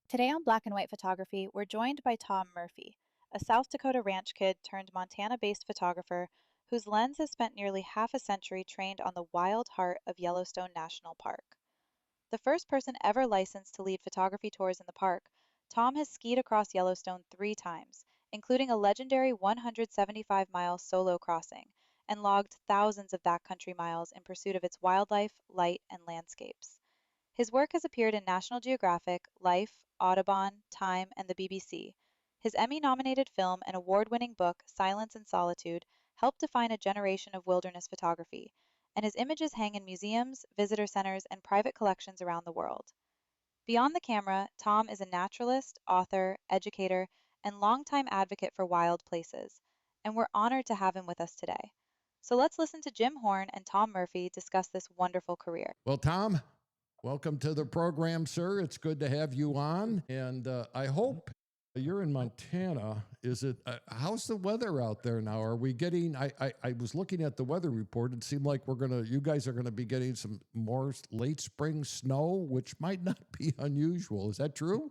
Today on Black and White Photography, we're joined by Tom Murphy, a South Dakota ranch kid turned Montana-based photographer whose lens has spent nearly half a century trained on the wild heart of Yellowstone National Park. The first person ever licensed to lead photography tours in the park, Tom has skied across Yellowstone 3 times, including a legendary 175-mile solo crossing, and logged thousands of backcountry miles in pursuit of its wildlife, light, and landscapes. His work has appeared in National Geographic, Life, Audubon, Time, and the BBC. His Emmy-nominated film and award-winning book, Silence and Solitude, helped define a generation of wilderness photography, and his images hang in museums, visitor centers, and private collections around the world. Beyond the camera, Tom is a naturalist, author, educator, and longtime advocate for wild places, and we're honored to have him with us today. So let's listen to Jim Horn and Tom Murphy discuss this wonderful career. Well, Tom, welcome to the program, sir. It's good to have you on. And I hope you're in Montana. Is it, how's the weather out there now? Are we getting, I was looking at the weather report. It seemed like you guys are going to be getting some more late spring snow, which might not be unusual. Is that true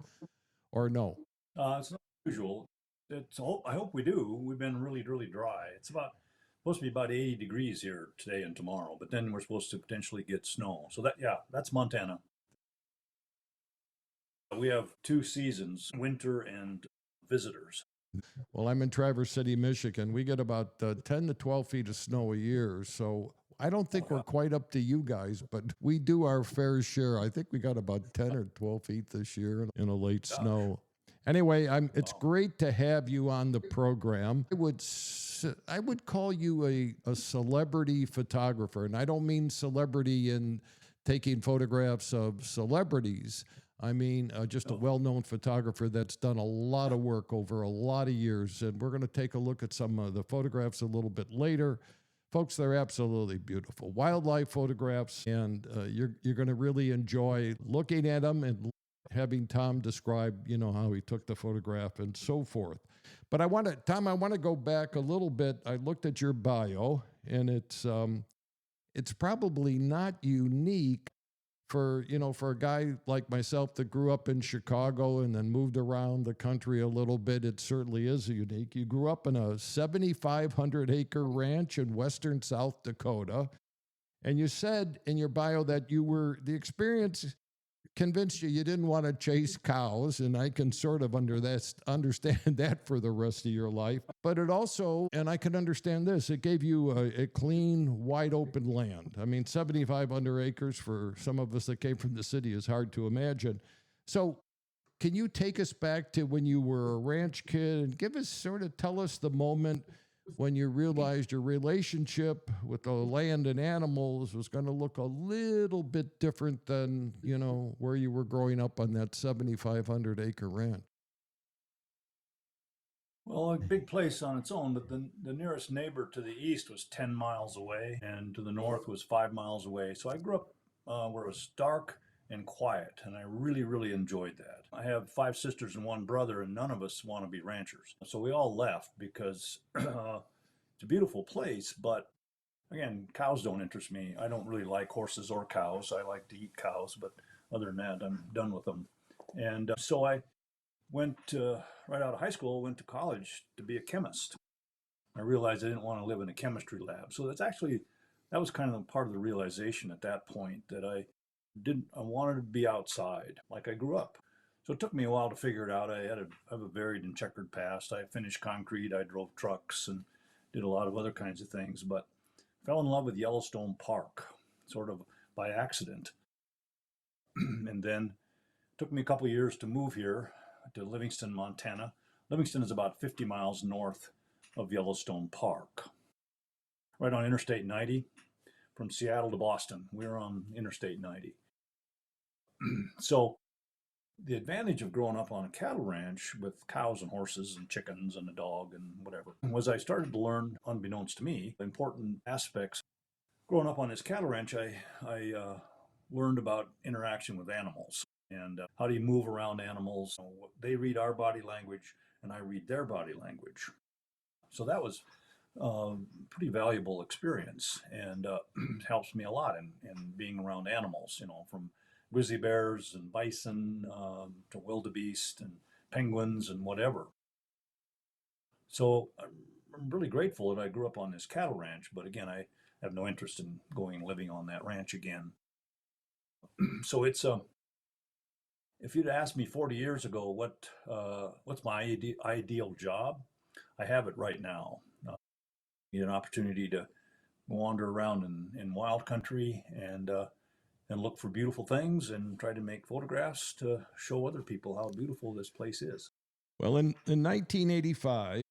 or no? It's not usual. I hope we do. We've been really, really dry. It's supposed to be about 80 degrees here today and tomorrow, but then we're supposed to potentially get snow. So that's Montana. We have 2 seasons, winter and visitors. Well, I'm in Traverse City, Michigan. We get about 10 to 12 feet of snow a year. So I don't think we're quite up to you guys, but we do our fair share. I think we got about 10 or 12 feet this year in a late snow. Anyway, it's great to have you on the program. I would call you a celebrity photographer, and I don't mean celebrity in taking photographs of celebrities. I mean just a well-known photographer that's done a lot of work over a lot of years, and we're going to take a look at some of the photographs a little bit later. Folks, they're absolutely beautiful. Wildlife photographs, and you're going to really enjoy looking at them and having Tom describe, how he took the photograph and so forth. But Tom, I want to go back a little bit. I looked at your bio, and it's probably not unique for a guy like myself that grew up in Chicago and then moved around the country a little bit. It certainly is unique. You grew up in a 7,500-acre ranch in western South Dakota, and you said in your bio that the experience convinced you didn't want to chase cows, and I can sort of understand that for the rest of your life. But it also, and I can understand this, it gave you a clean, wide open land. I mean, 7,500 acres for some of us that came from the city is hard to imagine. So can you take us back to when you were a ranch kid and tell us the moment when you realized your relationship with the land and animals was going to look a little bit different than, where you were growing up on that 7,500-acre ranch? Well, a big place on its own, but the nearest neighbor to the east was 10 miles away, and to the north was 5 miles away. So I grew up where it was dark and quiet, and I really, really enjoyed that. I have 5 sisters and 1 brother, and none of us want to be ranchers. So we all left because it's a beautiful place, but again, cows don't interest me. I don't really like horses or cows. I like to eat cows, but other than that, I'm done with them. And so I went right out of high school, went to college to be a chemist. I realized I didn't want to live in a chemistry lab. So that was kind of part of the realization at that point that I wanted to be outside like I grew up. So it took me a while to figure it out. I have a varied and checkered past. I finished concrete, I drove trucks and did a lot of other kinds of things, but fell in love with Yellowstone Park, sort of by accident. And then it took me a couple of years to move here to Livingston, Montana. Livingston is about 50 miles north of Yellowstone Park, right on Interstate 90 from Seattle to Boston. We're on Interstate 90. So the advantage of growing up on a cattle ranch with cows and horses and chickens and a dog and whatever was I started to learn, unbeknownst to me, important aspects. Growing up on this cattle ranch, I learned about interaction with animals and how do you move around animals. They read our body language and I read their body language. So that was pretty valuable experience, and helps me a lot in being around animals. From grizzly bears and bison to wildebeest and penguins and whatever. So I'm really grateful that I grew up on this cattle ranch, but again, I have no interest in going and living on that ranch again. So if you'd asked me 40 years ago what's my ideal job, I have it right now. Get an opportunity to wander around in wild country and look for beautiful things and try to make photographs to show other people how beautiful this place is. Well, in 1985,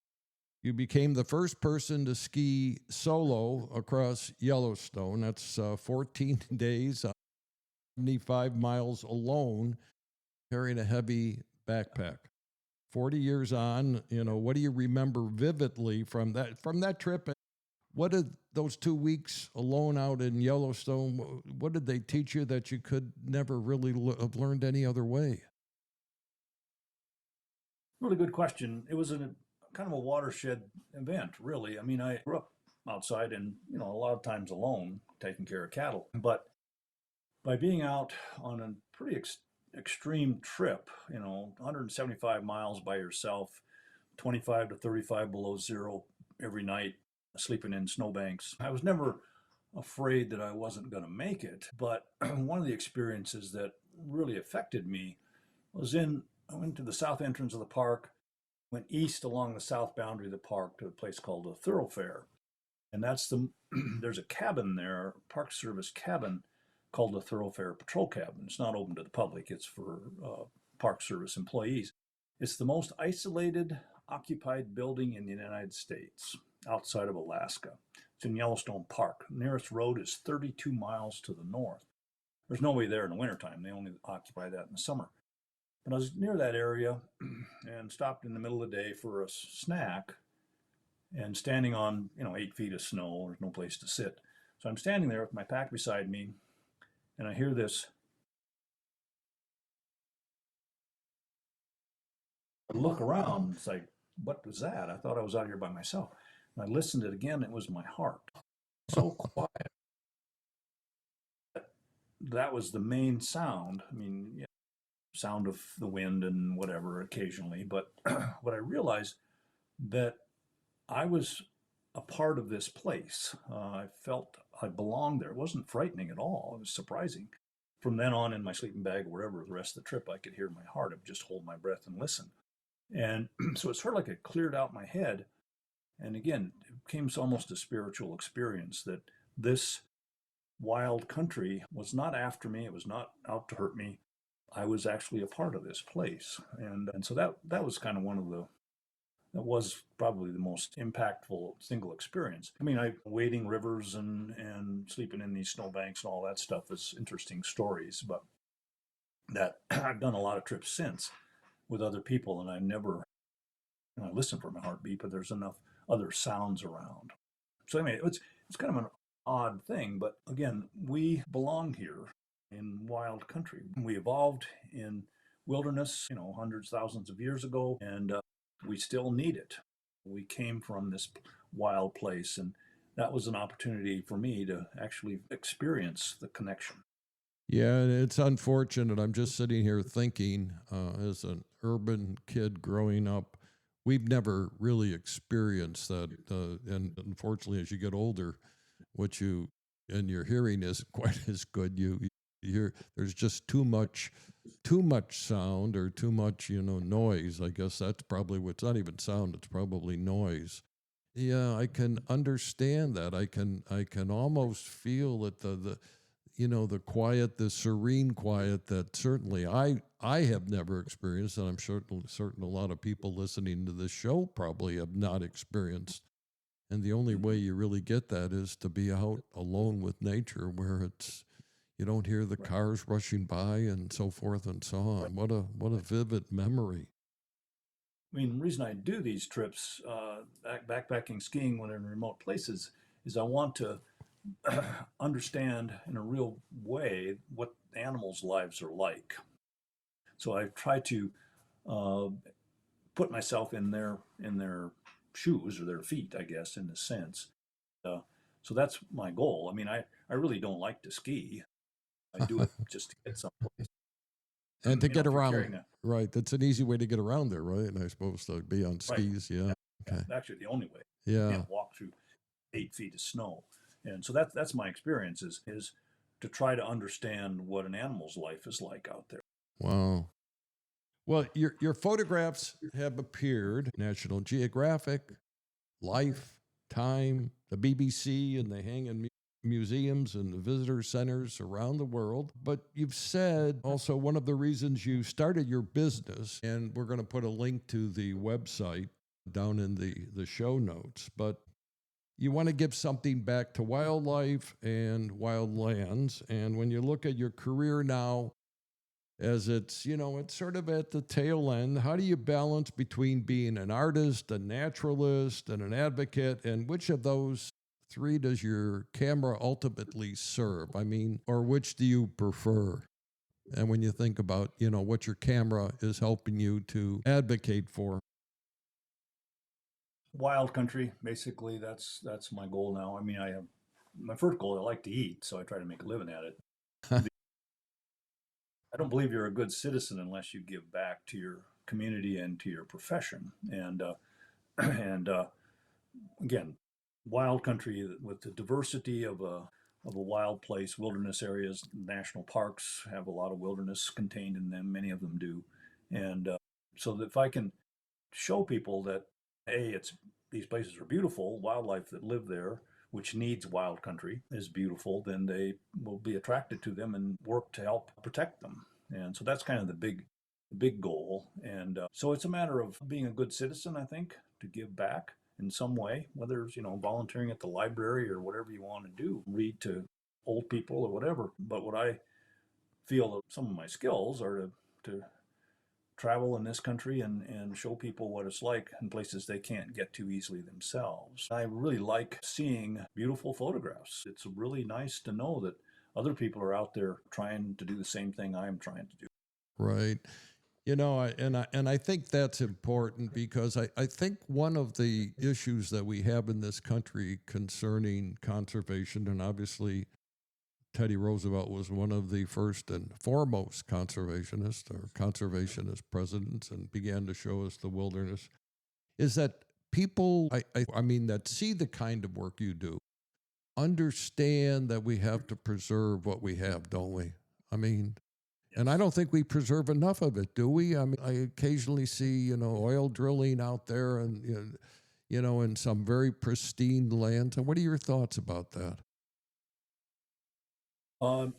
you became the first person to ski solo across Yellowstone. That's 14 days, 75 miles alone, carrying a heavy backpack. 40 years on, what do you remember vividly from that trip? What did those 2 weeks alone out in Yellowstone, what did they teach you that you could never really have learned any other way? Really good question. It was a kind of a watershed event, really. I mean, I grew up outside and, a lot of times alone, taking care of cattle. But by being out on a pretty extreme trip, 175 miles by yourself, 25 to 35 below zero every night, sleeping in snowbanks, I was never afraid that I wasn't going to make it. But one of the experiences that really affected me was I went to the south entrance of the park, went east along the south boundary of the park to a place called the Thoroughfare. And there's a cabin there, Park Service cabin, called the Thoroughfare Patrol Cabin. It's not open to the public, it's for Park Service employees. It's the most isolated, occupied building in the United States outside of Alaska. It's in Yellowstone Park. The nearest road is 32 miles to the north. There's nobody there in the wintertime. They only occupy that in the summer. But I was near that area and stopped in the middle of the day for a snack and standing on, 8 feet of snow. There's no place to sit. So I'm standing there with my pack beside me and I hear this. I look around. It's like, what was that? I thought I was out here by myself. And I listened to it again. It was my heart. So quiet. That was the main sound. I mean, yeah, sound of the wind and whatever occasionally. But what I realized that I was a part of this place. I felt I belonged there. It wasn't frightening at all. It was surprising. From then on, in my sleeping bag or wherever, the rest of the trip, I could hear my heart. I would just hold my breath and listen. And so it's sort of like it cleared out my head. And again, it became almost a spiritual experience that this wild country was not after me. It was not out to hurt me. I was actually a part of this place. And so that was kind of that was probably the most impactful single experience. I mean, wading rivers and sleeping in these snowbanks and all that stuff is interesting stories, but that I've done a lot of trips since with other people, and I listen for my heartbeat, but there's enough other sounds around. So anyway, it's kind of an odd thing, but again, we belong here in wild country. We evolved in wilderness, hundreds, thousands of years ago, and we still need it. We came from this wild place, and that was an opportunity for me to actually experience the connection. Yeah, it's unfortunate. I'm just sitting here thinking, as an urban kid growing up, we've never really experienced that. And unfortunately, as you get older, what you and your hearing isn't quite as good. You hear there's just too much sound or too much noise. I guess that's probably what's not even sound. It's probably noise. Yeah, I can understand that. I can almost feel that the quiet, the serene quiet that certainly I have never experienced, and I'm certain a lot of people listening to this show probably have not experienced. And the only way you really get that is to be out alone with nature, where you don't hear the cars rushing by and so forth and so on. What a vivid memory. I mean, the reason I do these trips, backpacking, skiing when in remote places, is I want to understand in a real way what animals' lives are like. So I try to uh, put myself in their shoes or their feet, I guess, in a sense. Uh, so that's my goal. I mean, I really don't like to ski. I do it just to get someplace. And to You know, get if you're around, carrying a right? That's an easy way to get around there, right? And I suppose to be on right, skis, yeah. Okay. actually the only way. You Yeah. can't walk through 8 feet of snow, and so that's my experience is to try to understand what an animal's life is like out there. Wow. Well, your photographs have appeared National Geographic, Life, Time, the BBC, and they hang in museums and the visitor centers around the world. But you've said also one of the reasons you started your business, and we're going to put a link to the website down in the show notes, but you want to give something back to wildlife and wildlands. And when you look at your career now, as it's sort of at the tail end. How do you balance between being an artist, a naturalist, and an advocate? And which of those three does your camera ultimately serve? I mean, or which do you prefer? And when you think about, what your camera is helping you to advocate for. Wild country, basically. That's my goal now. I mean, I have my first goal. I like to eat, so I try to make a living at it. I don't believe you're a good citizen unless you give back to your community and to your profession. And again, wild country with the diversity of a wild place, wilderness areas, national parks have a lot of wilderness contained in them. Many of them do, and so that if I can show people that it's these places are beautiful, wildlife that live there, which needs wild country, is beautiful, then they will be attracted to them and work to help protect them. And so that's kind of the big goal. And so it's a matter of being a good citizen, I think, to give back in some way, whether it's volunteering at the library or whatever you want to do, read to old people or whatever. But what I feel that some of my skills are to travel in this country and show people what it's like in places they can't get to easily themselves. I really like seeing beautiful photographs. It's really nice to know that other people are out there trying to do the same thing I'm trying to do. Right. And I think that's important because I think one of the issues that we have in this country concerning conservation, and obviously Teddy Roosevelt was one of the first and foremost conservationists or conservationist presidents and began to show us the wilderness, is that people, I mean, that see the kind of work you do, understand that we have to preserve what we have, don't we? I mean, and I Yes. don't think we preserve enough of it, do we? I mean, I occasionally see, oil drilling out there and, in some very pristine lands. And what are your thoughts about that?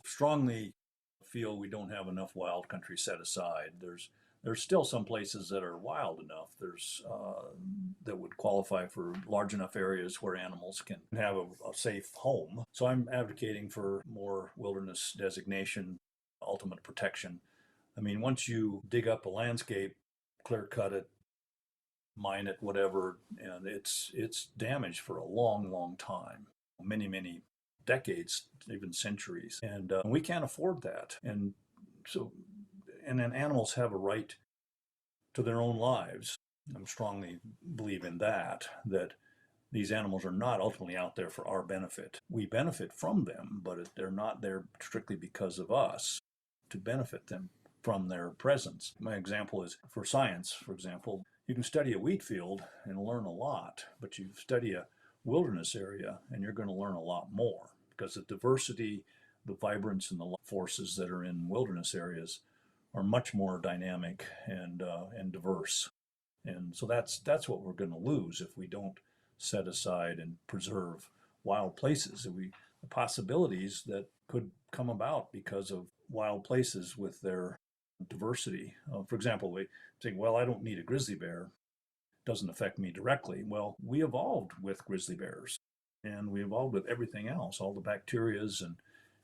Strongly feel we don't have enough wild country set aside. There's still some places that are wild enough. There's that would qualify for large enough areas where animals can have a safe home. So I'm advocating for more wilderness designation, ultimate protection. I mean, once you dig up a landscape, clear cut it, mine it, whatever, and it's damaged for a long, long time, many decades, even centuries, and we can't afford that. And so, and then animals have a right to their own lives. I'm strongly believe in that these animals are not ultimately out there for our benefit. We benefit from them, but they're not there strictly because of us to benefit them from their presence. My example is for science, for example, you can study a wheat field and learn a lot, but you study a wilderness area and you're going to learn a lot more because the diversity, the vibrance, and the forces that are in wilderness areas are much more dynamic and diverse. And so that's what we're going to lose if we don't set aside and preserve wild places. The possibilities that could come about because of wild places with their diversity. For example, we think, well, I don't need a grizzly bear. It doesn't affect me directly. Well, we evolved with grizzly bears, and we evolved with everything else, all the bacterias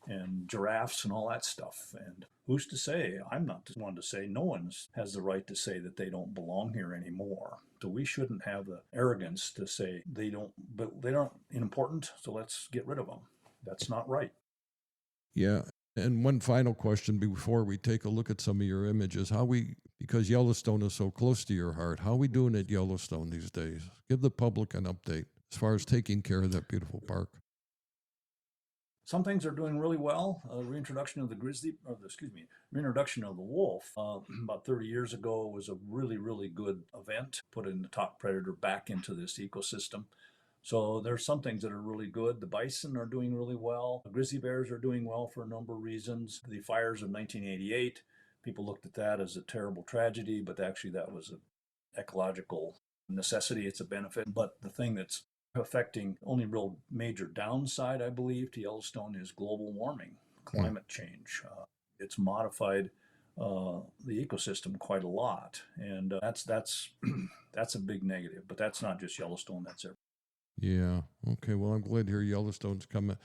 and giraffes and all that stuff. And who's to say? I'm not the one to say. No one has the right to say that they don't belong here anymore. So we shouldn't have the arrogance to say but they aren't important, so let's get rid of them. That's not right. Yeah. And one final question before we take a look at some of your images. How we because Yellowstone is so close to your heart. How are we doing at Yellowstone these days? Give the public an update as far as taking care of that beautiful park. Some things are doing really well. Reintroduction of the reintroduction of the wolf about 30 years ago was a really, really good event, putting the top predator back into this ecosystem. So there's some things that are really good. The bison are doing really well. The grizzly bears are doing well for a number of reasons. The fires of 1988, people looked at that as a terrible tragedy, but actually that was an ecological necessity. It's a benefit. But the thing that's affecting only real major downside, I believe, to Yellowstone is global warming, climate change. It's modified the ecosystem quite a lot, and that's that's a big negative. But that's not just Yellowstone; that's everywhere. Yeah. Okay. Well, I'm glad to hear Yellowstone's coming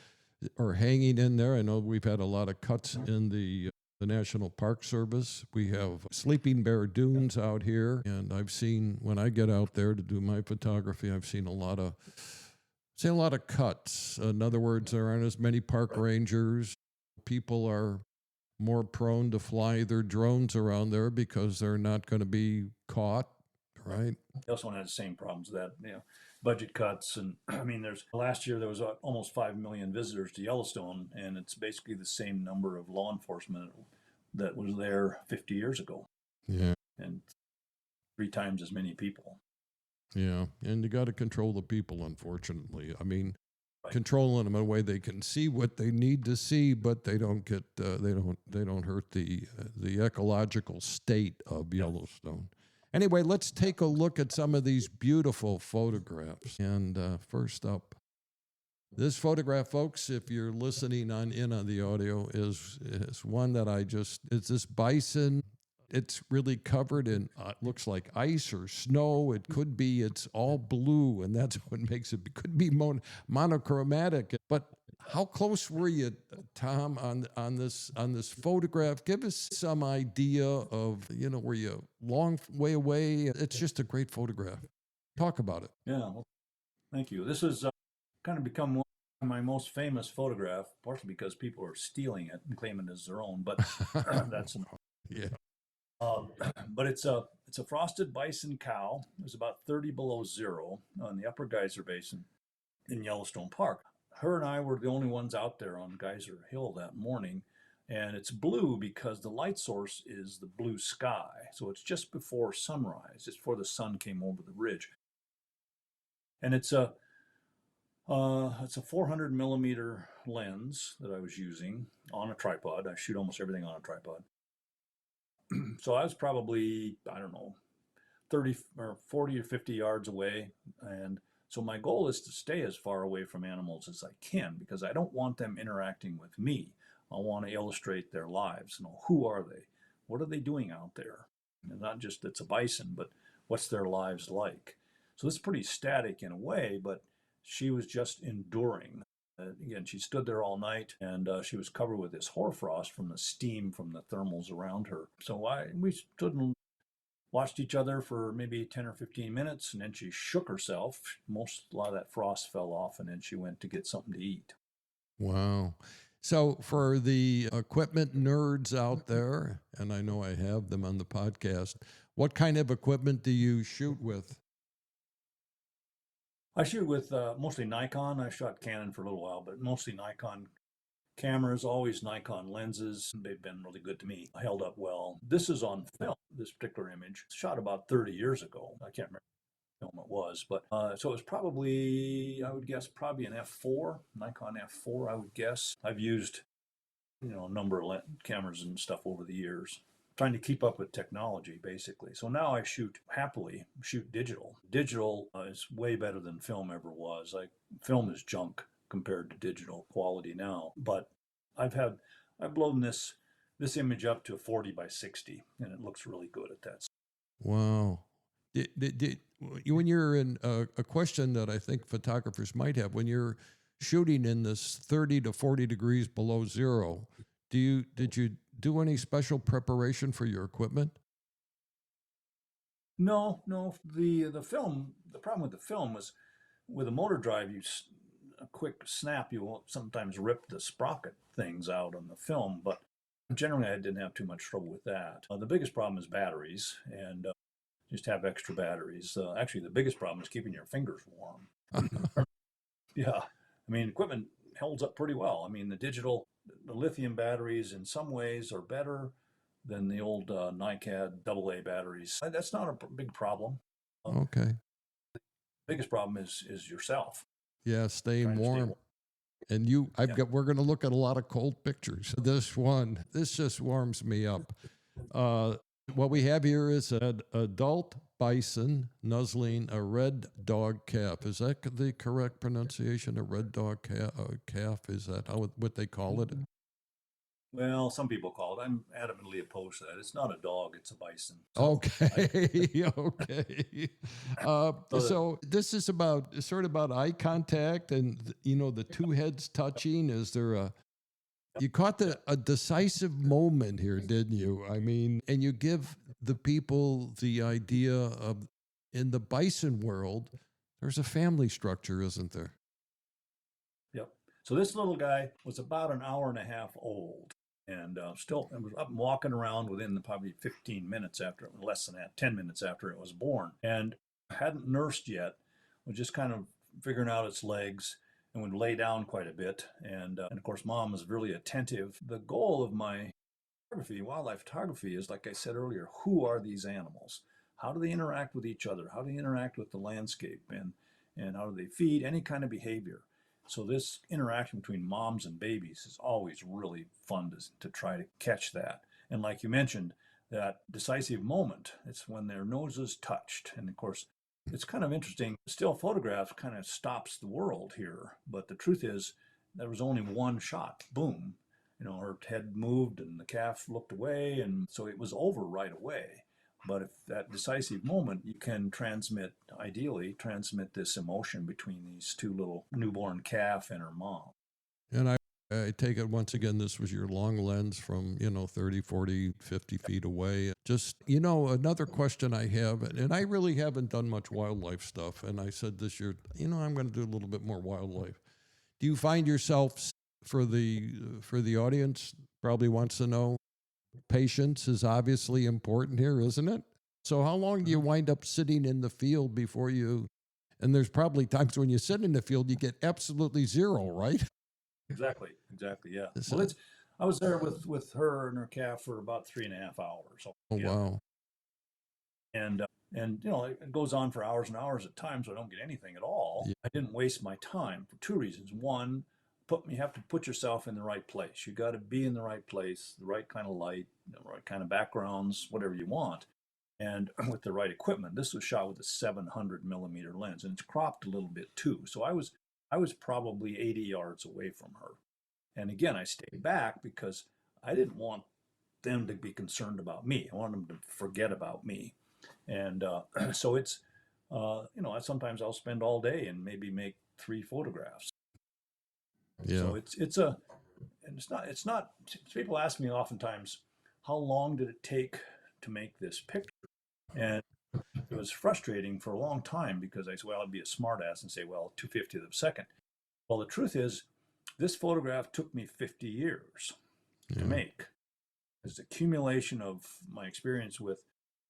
or hanging in there. I know we've had a lot of cuts in the National Park Service. We have sleeping bear dunes out here, and I've seen when I get out there to do my photography, I've seen a lot of cuts. In other words, there aren't as many park rangers. People are more prone to fly their drones around there because they're not going to be caught, right? Yellowstone had the same problems that budget cuts, and I mean, there's last year there was almost 5 million visitors to Yellowstone, and it's basically the same number of law enforcement that was there 50 years ago, Yeah. and 3 times as many people. Yeah, and you got to control the people, unfortunately. I mean, Right. controlling them in a way they can see what they need to see, but they don't get they don't hurt the ecological state of Yellowstone. Anyway, let's take a look at some of these beautiful photographs. And first up, this photograph, folks, if you're listening on the audio, is one that it's this bison. It's really covered in looks like ice or snow. It could be it's all blue, and that's what makes it. It could be monochromatic. But how close were you, Tom, on this photograph? Give us some idea of were you long way away? It's just a great photograph. Talk about it. Yeah, well, thank you. This has kind of become one of my most famous photograph, partially because people are stealing it and claiming it as their own. But that's Yeah. but it's a frosted bison cow. It was about 30 below zero on the Upper Geyser Basin in Yellowstone Park. Her and I were the only ones out there on Geyser Hill that morning, and it's blue because the light source is the blue sky. So it's just before sunrise. It's before the sun came over the ridge, and it's a 400 millimeter lens that I was using on a tripod. I shoot almost everything on a tripod. So I was probably, I don't know, 30 or 40 or 50 yards away. And so my goal is to stay as far away from animals as I can because I don't want them interacting with me. I want to illustrate their lives. Who are they? What are they doing out there? And not just it's a bison, but what's their lives like? So it's pretty static in a way, but she was just enduring. Again, she stood there all night, and she was covered with this hoarfrost from the steam from the thermals around her. So we stood and watched each other for maybe 10 or 15 minutes, and then she shook herself. A lot of that frost fell off, and then she went to get something to eat. Wow. So for the equipment nerds out there, and I know I have them on the podcast, what kind of equipment do you shoot with? I shoot with mostly Nikon. I shot Canon for a little while, but mostly Nikon cameras, always Nikon lenses. They've been really good to me, held up well. This is on film, this particular image. Shot about 30 years ago. I can't remember what film it was, but so it was probably, I would guess, probably an F4, Nikon F4, I would guess. I've used, a number of cameras and stuff over the years, trying to keep up with technology, basically. So now I shoot digital. Digital is way better than film ever was. Film is junk compared to digital quality now. But I've blown this image up to 40 by 60, and it looks really good at that. Wow. When you're in a question that I think photographers might have, when you're shooting in this 30 to 40 degrees below zero, did you do any special preparation for your equipment? No. The film. The problem with the film was with a motor drive. A quick snap, you will sometimes rip the sprocket things out on the film. But generally, I didn't have too much trouble with that. The biggest problem is batteries, and just have extra batteries. Actually, the biggest problem is keeping your fingers warm. Yeah, I mean, equipment holds up pretty well. I mean, the lithium batteries in some ways are better than the old NiCad AA batteries. That's not a big problem. Okay. Biggest problem is yourself Yeah, staying trying to stay warm. warm. And we're going to look at a lot of cold pictures. This just warms me up. What we have here is an adult bison nuzzling a red dog calf. Is that the correct pronunciation? A red dog calf? Is that what they call it? Well, some people call it. I'm adamantly opposed to that. It's not a dog; it's a bison. Okay, okay. So So this is sort of about eye contact and the two heads touching. Is there you caught a decisive moment here, didn't you? I mean, and you give the people the idea of in the bison world, there's a family structure, isn't there? yep. So this little guy was about an hour and a half old, and still I was up and walking around within probably 15 minutes after, less than that, 10 minutes after it was born, and hadn't nursed yet. Was just kind of figuring out its legs and would lay down quite a bit. And of course, mom was really attentive. The goal of my photography, wildlife photography, is like I said earlier, who are these animals? How do they interact with each other? How do they interact with the landscape? And how do they feed? Any kind of behavior. So this interaction between moms and babies is always really fun to try to catch that. And like you mentioned, that decisive moment, it's when their noses touched. And of course, it's kind of interesting. Still photograph kind of stops the world here. But the truth is, there was only one shot. Boom. Her head moved and the calf looked away. And so it was over right away. But if that decisive moment, you can ideally transmit this emotion between these two little newborn calf and her mom. And I take it once again, this was your long lens from, 30, 40, 50 feet away. Just, another question I have, and I really haven't done much wildlife stuff. And I said this year, I'm going to do a little bit more wildlife. Do you find yourself, for the audience, probably wants to know, patience is obviously important here, isn't it? So how long do you wind up sitting in the field and there's probably times when you sit in the field, you get absolutely zero, right? Exactly, yeah. Well, I was there with her and her calf for about 3.5 hours. Oh, wow. And it goes on for hours and hours at times. So I don't get anything at all. Yeah. I didn't waste my time for two reasons. One, you have to put yourself in the right place. You got to be in the right place, the right kind of light, the right kind of backgrounds, whatever you want, and with the right equipment. This was shot with a 700 millimeter lens, and it's cropped a little bit too. So I was probably 80 yards away from her. And again, I stayed back because I didn't want them to be concerned about me. I wanted them to forget about me. And so sometimes I'll spend all day and maybe make 3 photographs. Yeah. So it's not. People ask me oftentimes, how long did it take to make this picture? And it was frustrating for a long time because I said, well, I'd be a smartass and say, well, 2/50th of a second. Well, the truth is, this photograph took me 50 years to make. It's an accumulation of my experience with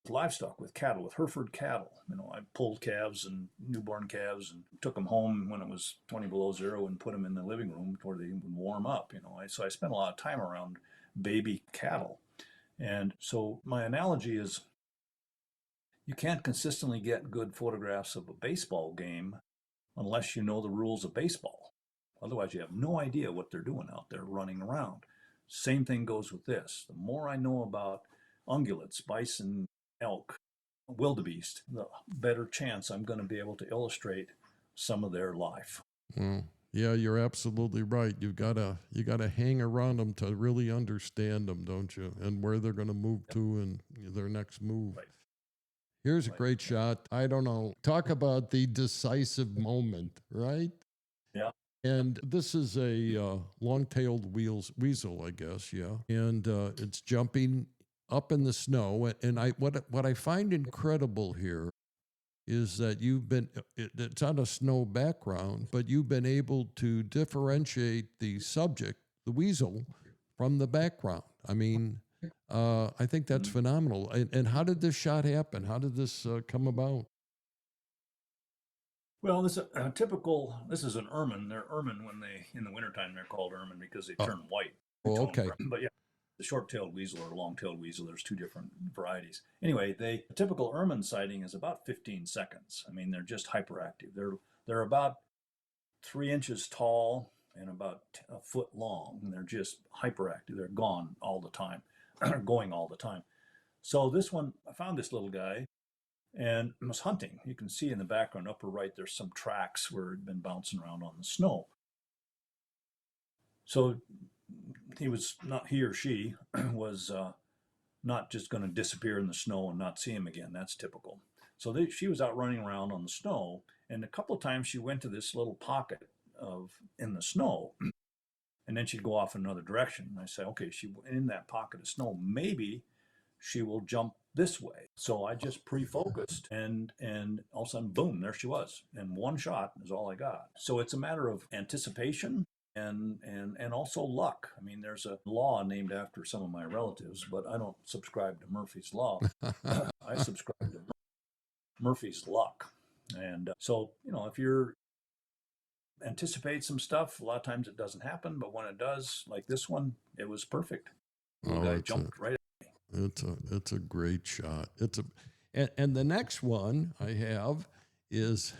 livestock, with cattle, with Hereford cattle. I pulled calves and newborn calves and took them home when it was 20 below zero and put them in the living room where they would warm up. So I spent a lot of time around baby cattle. And so my analogy is, you can't consistently get good photographs of a baseball game unless you know the rules of baseball. Otherwise, you have no idea what they're doing out there running around. Same thing goes with this. The more I know about ungulates, bison, elk, wildebeest, the better chance I'm going to be able to illustrate some of their life. Yeah, you're absolutely right. You gotta hang around them to really understand them, don't you? And where they're going to move to and their next move. Right. Here's a great shot. I don't know. Talk about the decisive moment, right? Yeah. And this is a long-tailed weasel, I guess. Yeah. And it's jumping up in the snow. And what I find incredible here is that it's on a snow background, but you've been able to differentiate the subject, the weasel, from the background. I mean, I think that's Mhm. phenomenal. And how did this shot happen? How did this come about? Well, this typical. This is an ermine. They're ermine when they in the wintertime. They're called ermine because they Uh, turn white. oh, Tone, okay. but yeah, the short-tailed weasel or long-tailed weasel. There's two different varieties. Anyway, a typical ermine sighting is about 15 seconds. I mean, they're just hyperactive. They're about 3 inches tall and about a foot long, and they're just hyperactive. They're gone all the time, going all the time. So this one, I found this little guy and was hunting. You can see in the background, upper right, there's some tracks where it'd been bouncing around on the snow. So he or she was not just going to disappear in the snow and not see him again. That's typical. So she was out running around on the snow, and a couple of times she went to this little pocket of in the snow, and then she'd go off in another direction. And I say, okay, she in that pocket of snow, maybe she will jump this way. So I just pre-focused and all of a sudden, boom, there she was. And one shot is all I got. So it's a matter of anticipation and also luck. I mean, there's a law named after some of my relatives, but I don't subscribe to Murphy's law. I subscribe to Murphy's luck. And so, if you're anticipate some stuff, a lot of times it doesn't happen, but when it does, like this one, it was perfect. The little Oh, guy jumped right. it's a great shot. And the next one I have is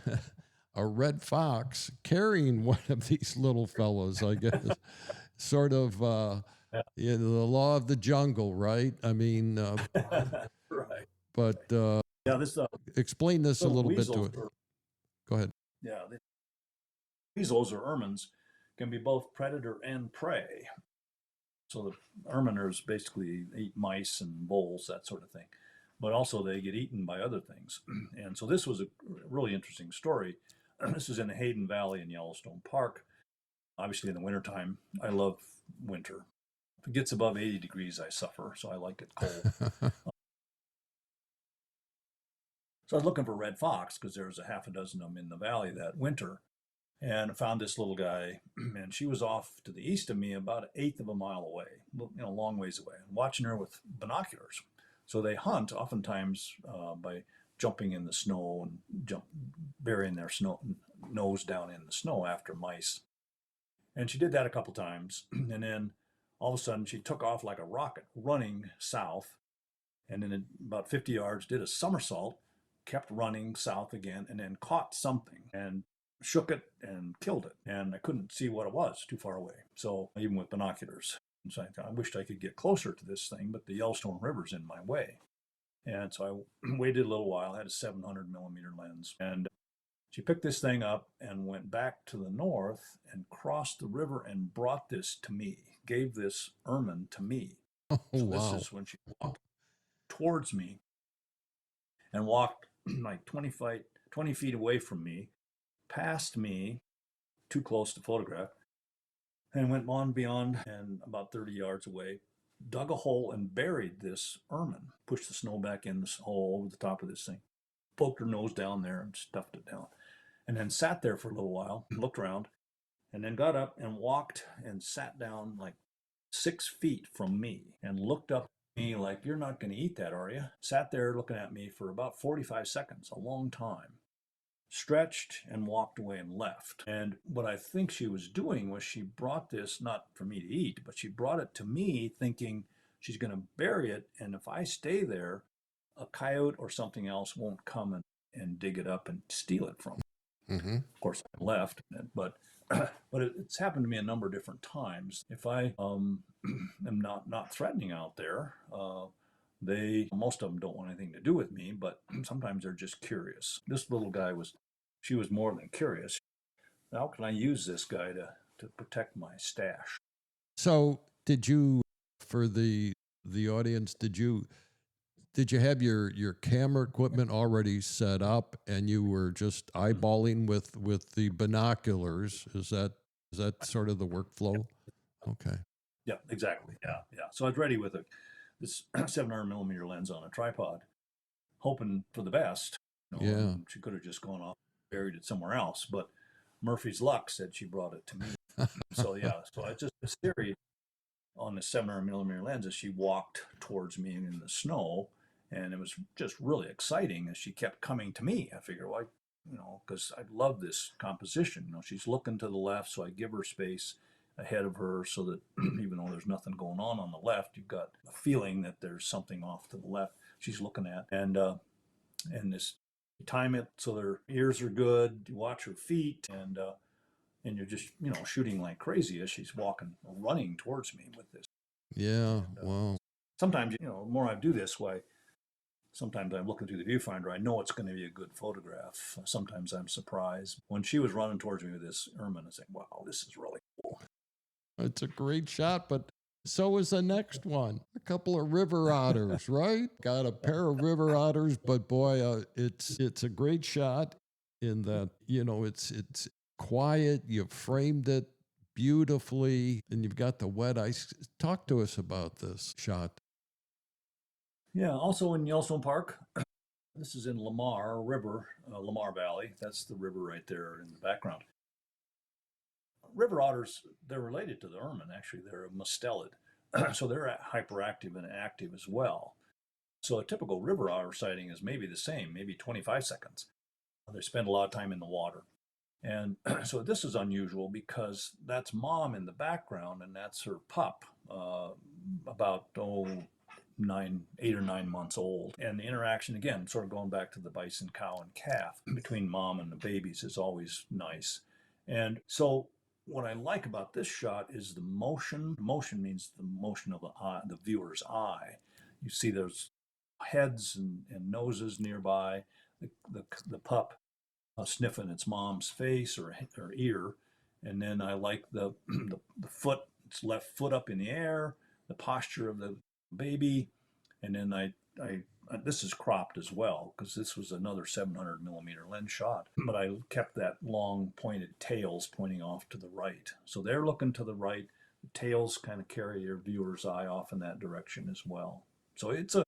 a red fox carrying one of these little fellows, I guess. Sort of Yeah. the law of the jungle, right? I mean, Right. but Yeah, this explain this a little little bit to weasels it. are, Go ahead. yeah, the weasels or ermines can be both predator and prey. So the erminers basically eat mice and voles, that sort of thing, but also they get eaten by other things. And so this was a really interesting story. This is in the Hayden Valley in Yellowstone Park. Obviously, in the wintertime, I love winter. If it gets above 80 degrees, I suffer, so I like it cold. So I was looking for red fox because there was a half a dozen of them in the valley that winter. And I found this little guy, and she was off to the east of me about an eighth of a mile away, a long ways away, watching her with binoculars. So they hunt oftentimes by jumping in the snow and burying their nose down in the snow after mice. And she did that a couple times, and then all of a sudden she took off like a rocket, running south, and then about 50 yards did a somersault, kept running south again, and then caught something and shook it and killed it. And I couldn't see what it was, too far away. So even with binoculars, so I wished I could get closer to this thing, but the Yellowstone River's in my way. And so I waited a little while, had a 700 millimeter lens, and she picked this thing up and went back to the north and crossed the river and brought this to me, gave this ermine to me. Oh, So this wow. is when she walked towards me and walked like 20 feet away from me, past me, too close to photograph, and went on beyond and about 30 yards away, dug a hole and buried this ermine, pushed the snow back in this hole over the top of this thing, poked her nose down there and stuffed it down, and then sat there for a little while, looked around, and then got up and walked and sat down like 6 feet from me and looked up at me like, "You're not going to eat that, are you?" Sat there looking at me for about 45 seconds, a long time, stretched and walked away and left. And what I think she was doing was she brought this not for me to eat, but she brought it to me thinking she's going to bury it. And if I stay there, a coyote or something else won't come and dig it up and steal it from me. Mm-hmm. Of course, I left, but it's happened to me a number of different times. If I am not threatening out there, they most of them don't want anything to do with me, but sometimes they're just curious. This little guy she was more than curious. How can I use this guy to protect my stash? So, did you, for the audience, did you have your camera equipment already set up and you were just eyeballing with the binoculars? Is that sort of the workflow? Okay. Yeah, exactly. Yeah. So I was ready with this 700 millimeter lens on a tripod, hoping for the best. Yeah. And she could have just gone off, buried it somewhere else, but Murphy's luck said she brought it to me. So yeah, so I just a series on the 700 millimeter lens as she walked towards me in the snow. And it was just really exciting as she kept coming to me. I figured, well, because I love this composition. She's looking to the left, so I give her space ahead of her so that even though there's nothing going on the left, you've got a feeling that there's something off to the left she's looking at. And this, you time it so their ears are good, you watch her feet, and you're just shooting like crazy as she's walking or running towards me with this. Yeah, wow. Sometimes the more I do this, why sometimes I'm looking through the viewfinder, I know it's going to be a good photograph. Sometimes I'm surprised. When she was running towards me with this ermine, I think, wow, this is really cool. It's a great shot, but so is the next one. A couple of river otters, right? Got a pair of river otters, but boy, it's a great shot in that, it's quiet. You've framed it beautifully, and you've got the wet ice. Talk to us about this shot. Yeah, also in Yellowstone Park. This is in Lamar River, Lamar Valley. That's the river right there in the background. River otters, they're related to the ermine, actually. They're mustelid. So they're hyperactive and active as well. So a typical river otter sighting is maybe the same, maybe 25 seconds. They spend a lot of time in the water. And so this is unusual because that's mom in the background and that's her pup, about 8 or 9 months old. And the interaction, again, sort of going back to the bison, cow, and calf between mom and the babies is always nice. And so what I like about this shot is the motion. Motion means the motion of the eye, the viewer's eye. You see those heads and noses nearby. The pup sniffing its mom's face or ear, and then I like the foot, its left foot up in the air, the posture of the baby, and then I this is cropped as well because this was another 700 millimeter lens shot, but I kept that long pointed tails pointing off to the right, so they're looking to the right. The tails kind of carry your viewer's eye off in that direction as well. So it's a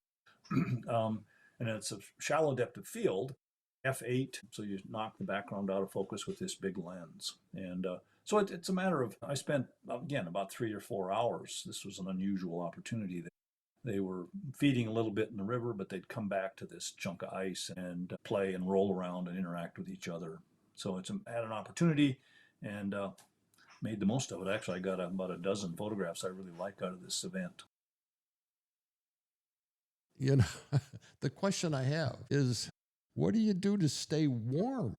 and it's a shallow depth of field, f8, so you knock the background out of focus with this big lens. And so it's a matter of, I spent, again, about 3 or 4 hours. This was an unusual opportunity. They were feeding a little bit in the river, but they'd come back to this chunk of ice and play and roll around and interact with each other. So had an opportunity and made the most of it. Actually, I got about a dozen photographs I really like out of this event. The question I have is, what do you do to stay warm?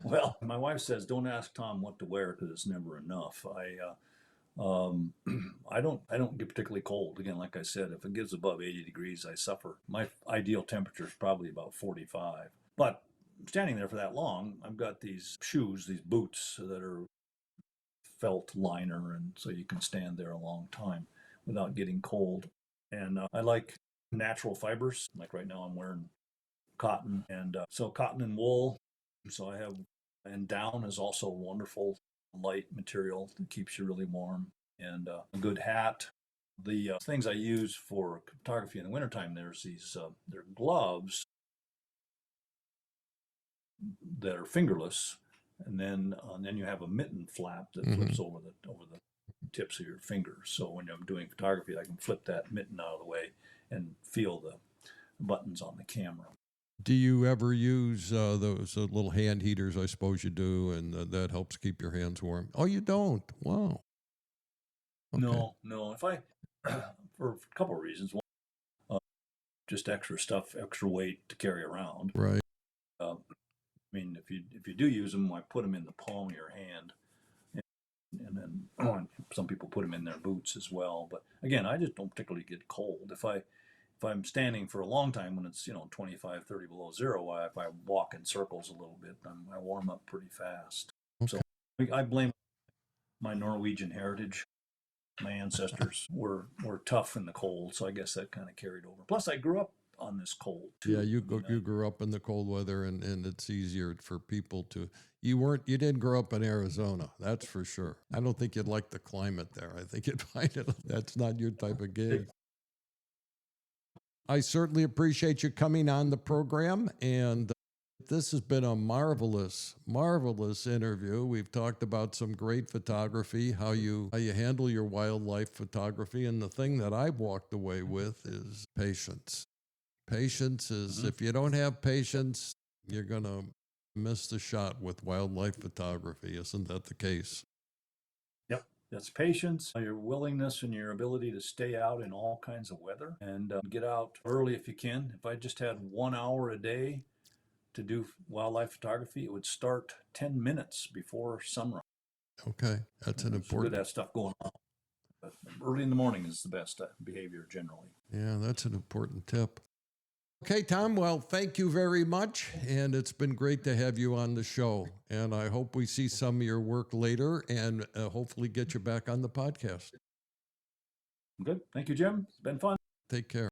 Well, my wife says, don't ask Tom what to wear because it's never enough. I don't get particularly cold. Again, like I said, if it gets above 80 degrees, I suffer. My ideal temperature is probably about 45. But standing there for that long, I've got these shoes, these boots that are felt liner, and so you can stand there a long time without getting cold. And I like natural fibers. Like right now, I'm wearing cotton, and so cotton and wool. So I have, and down is also a wonderful light material that keeps you really warm, and a good hat. The things I use for photography in the wintertime, there's these, they're gloves that are fingerless, and then you have a mitten flap that flips over the tips of your fingers. So when I'm doing photography, I can flip that mitten out of the way and feel the buttons on the camera. Do you ever use those little hand heaters? I suppose you do, and that helps keep your hands warm. Oh, you don't? Wow. Okay. No. If I, for a couple of reasons, one, just extra stuff, extra weight to carry around. Right. I mean, if you do use them, I put them in the palm of your hand, and then some people put them in their boots as well. But again, I just don't particularly get cold. If I'm standing for a long time when it's 25, 30 below zero, if I walk in circles a little bit, I warm up pretty fast. Okay. So I blame my Norwegian heritage. My ancestors were tough in the cold, so I guess that kind of carried over. Plus, I grew up on this cold too. Yeah, you grew up in the cold weather, and it's easier for people to. You didn't grow up in Arizona, that's for sure. I don't think you'd like the climate there. I think you'd find it that's not your type of gig. I certainly appreciate you coming on the program, and This has been a marvelous, marvelous interview. We've talked about some great photography, how you handle your wildlife photography, and the thing that I've walked away with is patience. Patience is, Mhm. if you don't have patience, you're gonna miss the shot with wildlife photography. Isn't that the case? Yep. That's patience, your willingness and your ability to stay out in all kinds of weather and get out early if you can. If I just had 1 hour a day to do wildlife photography, it would start 10 minutes before sunrise. Okay, that's an It's good to important. have stuff going on. But early in the morning is the best behavior generally. Yeah, that's an important tip. Okay, Tom, well, thank you very much. And it's been great to have you on the show. And I hope we see some of your work later and hopefully get you back on the podcast. Good. Thank you, Jim. It's been fun. Take care.